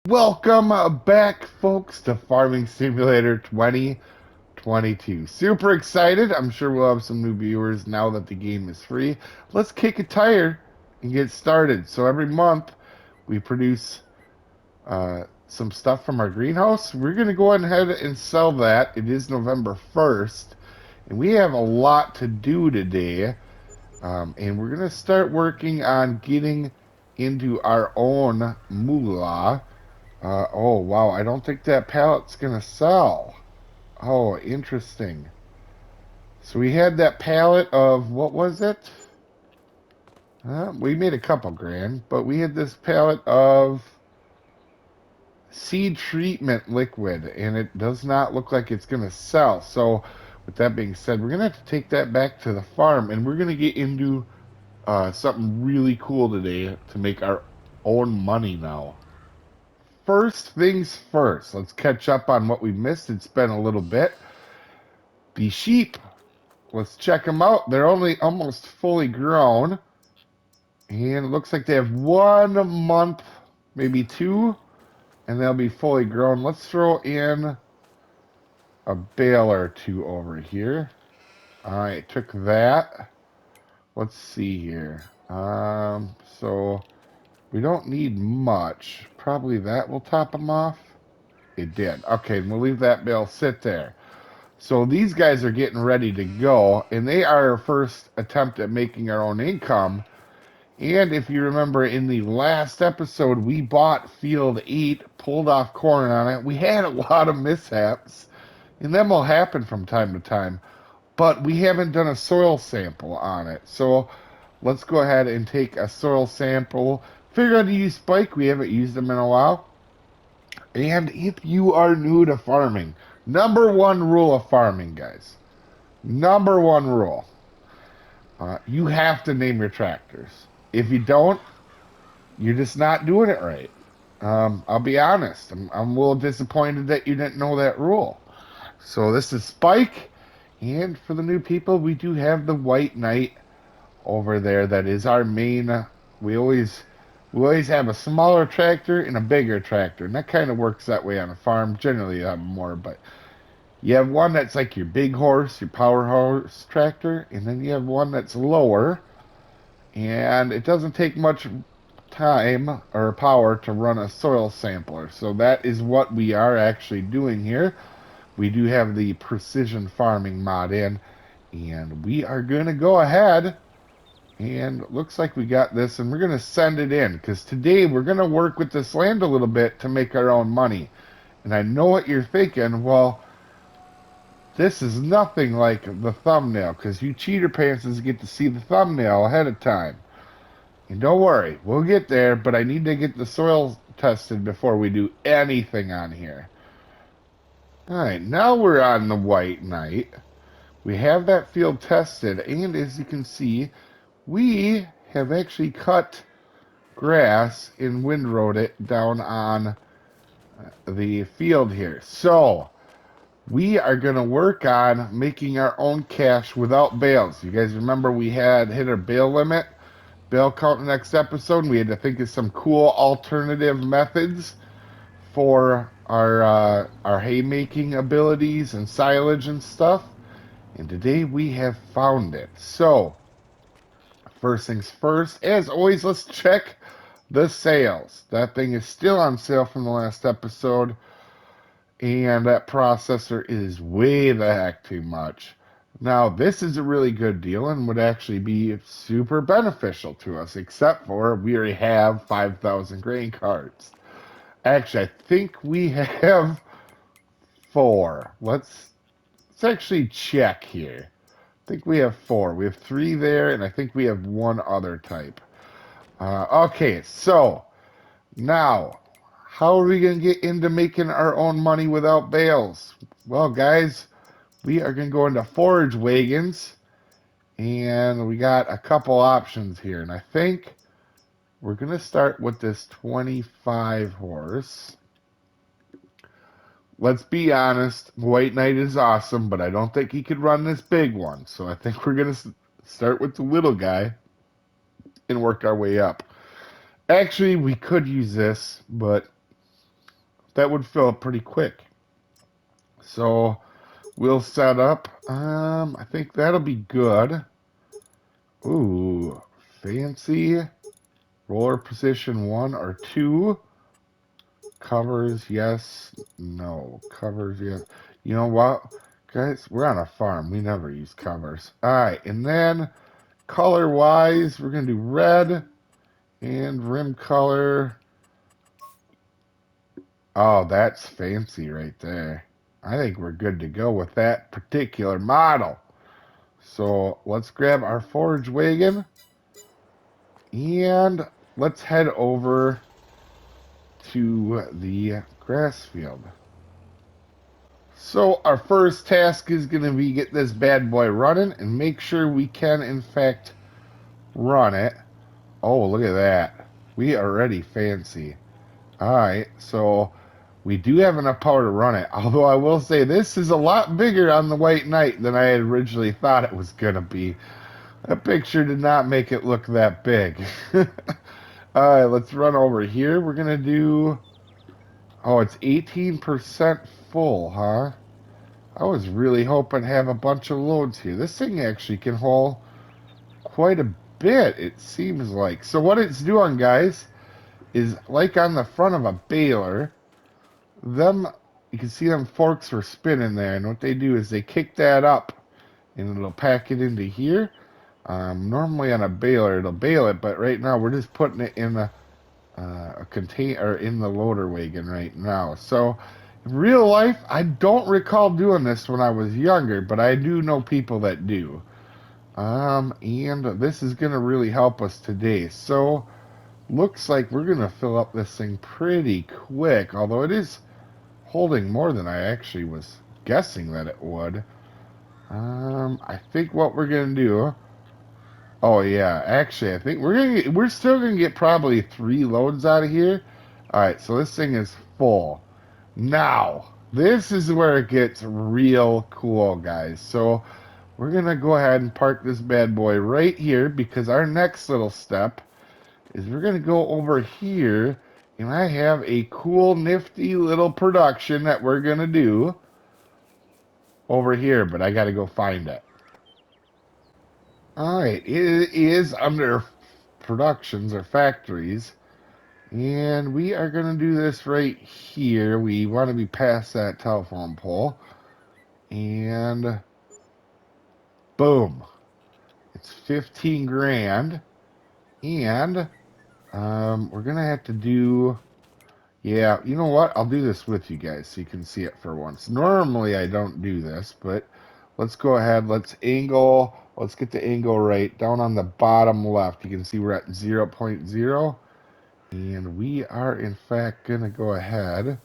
Welcome back, folks, to Farming Simulator 2022. Super excited. I'm sure we'll have some new viewers now that the game is free. Let's kick a tire and get started. So every month we produce some stuff from our greenhouse. We're going to go ahead and sell that. It is November 1st, and we have a lot to do today. And we're going to start working on getting into our own moolah. Oh, wow. I don't think that pallet's going to sell. Oh, interesting. So we had that pallet of, what was it? We made a couple grand, but we had this pallet of seed treatment liquid, and it does not look like it's going to sell. So with that being said, we're going to have to take that back to the farm, and we're going to get into something really cool today to make our own money now. First things first, let's catch up on what we missed. It's been a little bit. The sheep, let's check them out. They're only almost fully grown. And it looks like they have 1 month, maybe 2, and they'll be fully grown. Let's throw in a bale or 2 over here. All right, took that. Let's see here. So we don't need much. Probably that will top them off. It did. Okay, we'll leave that bale sit there. So these guys are getting ready to go, and they are our first attempt at making our own income. And if you remember in the last episode, we bought Field 8, pulled off corn on it. We had a lot of mishaps, and them will happen from time to time. But we haven't done a soil sample on it. So let's go ahead and take a soil sample. Figure out to use Spike. We haven't used them in a while. And if you are new to farming, number 1 rule of farming, guys. Number 1 rule. You have to name your tractors. If you don't, you're just not doing it right. I'll be honest. I'm a little disappointed that you didn't know that rule. So this is Spike. And for the new people, we do have the White Knight over there. That is our main. We always have a smaller tractor and a bigger tractor, and that kind of works that way on a farm. Generally, you have more, but you have one that's like your big horse, your power horse tractor, and then you have one that's lower, and it doesn't take much time or power to run a soil sampler. So that is what we are actually doing here. We do have the precision farming mod in, and we are going to go ahead. And it looks like we got this, and we're going to send it in, because today we're going to work with this land a little bit to make our own money. And I know what you're thinking, well, this is nothing like the thumbnail, because you cheater pantses get to see the thumbnail ahead of time. And don't worry, we'll get there, but I need to get the soil tested before we do anything on here. Alright, now we're on the White Knight. We have that field tested, and as you can see, we have actually cut grass and windrowed it down on the field here. So we are going to work on making our own cash without bales. You guys remember we had hit our bale limit, bale count in the next episode, and we had to think of some cool alternative methods for our haymaking abilities and silage and stuff. And today we have found it. So first things first, as always, let's check the sales. That thing is still on sale from the last episode, and that processor is way the heck too much. Now, this is a really good deal and would actually be super beneficial to us, except for we already have 5,000 grain carts. Actually, I think we have 4. Let's actually check here. I think we have 4. We have 3 there, and I think we have 1 other type. Okay, so now, how are we going to get into making our own money without bales? Well, guys, we are going to go into forage wagons, and we got a couple options here. And I think we're going to start with this 25 horse. Let's be honest, White Knight is awesome, but I don't think he could run this big one. So I think we're going to start with the little guy and work our way up. Actually, we could use this, but that would fill up pretty quick. So we'll set up. I think that'll be good. Ooh, fancy. Roller position 1 or 2. Covers, yes. No. Covers, yes. You know what? Guys, we're on a farm. We never use covers. All right, and then color-wise, we're going to do red and rim color. Oh, that's fancy right there. I think we're good to go with that particular model. So let's grab our forage wagon and let's head over to the grass field. So our first task is going to be get this bad boy running and make sure we can in fact run it. Oh, look at that. We are already fancy. All right, so we do have enough power to run it. Although I will say this is a lot bigger on the White Knight than I had originally thought it was going to be. That picture did not make it look that big. All right, let's run over here. We're going to do... Oh, it's 18% full, huh? I was really hoping to have a bunch of loads here. This thing actually can haul quite a bit, it seems like. So what it's doing, guys, is like on the front of a baler, you can see them forks are spinning there, and what they do is they kick that up, and it'll pack it into here. Normally on a baler, it'll bale it, but right now we're just putting it in a container in the loader wagon right now. So in real life, I don't recall doing this when I was younger, but I do know people that do. And this is gonna really help us today. So looks like we're gonna fill up this thing pretty quick, although it is holding more than I actually was guessing that it would. I think what we're gonna do. Oh yeah, actually, I think we're still gonna get probably 3 loads out of here. All right, so this thing is full. Now, this is where it gets real cool, guys. So we're gonna go ahead and park this bad boy right here because our next little step is we're gonna go over here and I have a cool, nifty little production that we're gonna do over here, but I gotta go find it. All right, it is under productions or factories. And we are going to do this right here. We want to be past that telephone pole. And boom. It's 15 grand. And we're going to have to do... Yeah, you know what? I'll do this with you guys so you can see it for once. Normally I don't do this, but let's go ahead. Let's angle. Let's get the angle right. Down on the bottom left, you can see we're at 0.0. And we are, in fact, going to go ahead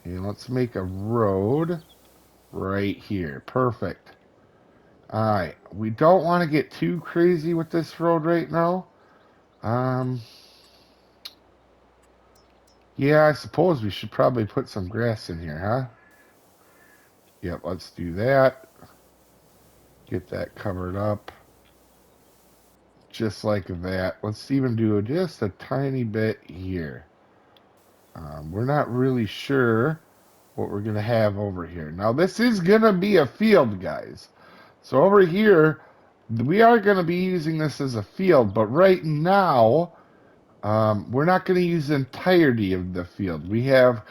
and let's make a road right here. Perfect. All right. We don't want to get too crazy with this road right now. Yeah, I suppose we should probably put some grass in here, huh? Yep, let's do that. Get that covered up. Just like that. Let's even do just a tiny bit here. We're not really sure what we're going to have over here. Now, this is going to be a field, guys. So over here, we are going to be using this as a field, but right now, we're not going to use the entirety of the field. We have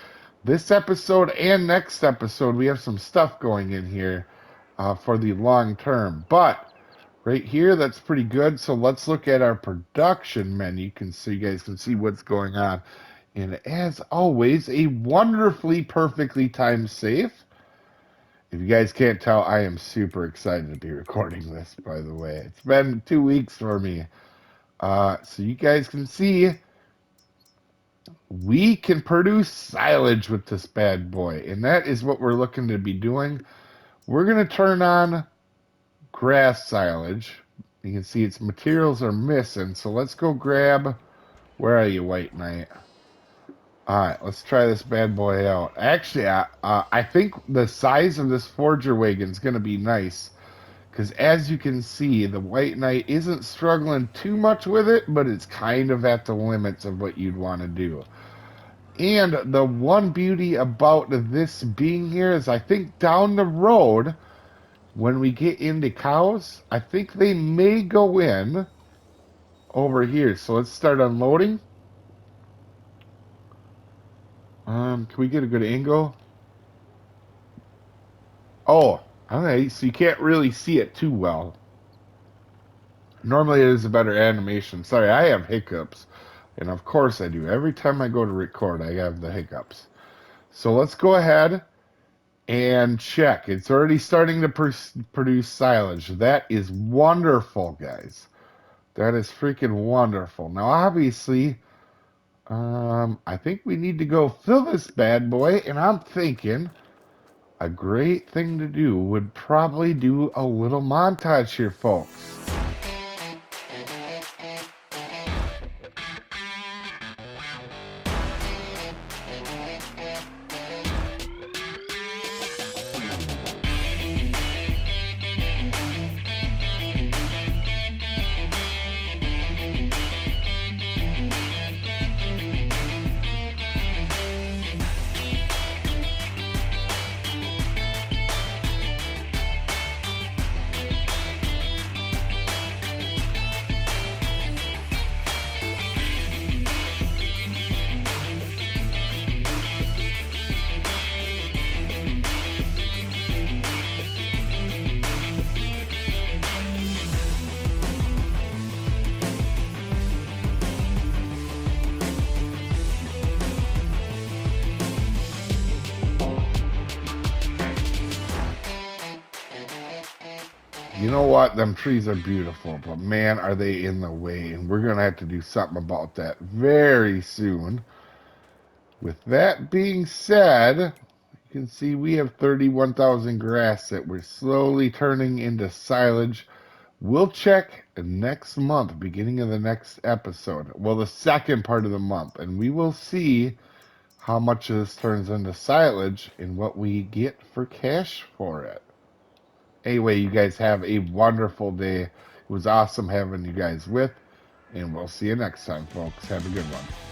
this episode and next episode, we have some stuff going in here for the long term. But right here, that's pretty good. So let's look at our production menu so you guys can see what's going on. And as always, a wonderfully, perfectly timed save. If you guys can't tell, I am super excited to be recording this, by the way. It's been 2 weeks for me. So you guys can see we can produce silage with this bad boy. And that is what we're looking to be doing. We're going to turn on grass silage. You can see its materials are missing. So let's go grab... Where are you, White Knight? All right, let's try this bad boy out. Actually, I think the size of this forger wagon is going to be nice Because as you can see, the White Knight isn't struggling too much with it, but it's kind of at the limits of what you'd want to do. And the one beauty about this being here is I think down the road, when we get into cows, I think they may go in over here. So let's start unloading. Can we get a good angle? Oh, okay, so you can't really see it too well. Normally it is a better animation. Sorry, I have hiccups. And of course I do. Every time I go to record, I have the hiccups. So let's go ahead and check. It's already starting to produce silage. That is wonderful, guys. That is freaking wonderful. Now, obviously, I think we need to go fill this bad boy, and I'm thinking a great thing to do would probably do a little montage here, folks. You know what? Them trees are beautiful, but man, are they in the way. And we're going to have to do something about that very soon. With that being said, you can see we have 31,000 grass that we're slowly turning into silage. We'll check next month, beginning of the next episode. Well, the second part of the month. And we will see how much of this turns into silage and what we get for cash for it. Anyway, you guys have a wonderful day. It was awesome having you guys with, and we'll see you next time, folks. Have a good one.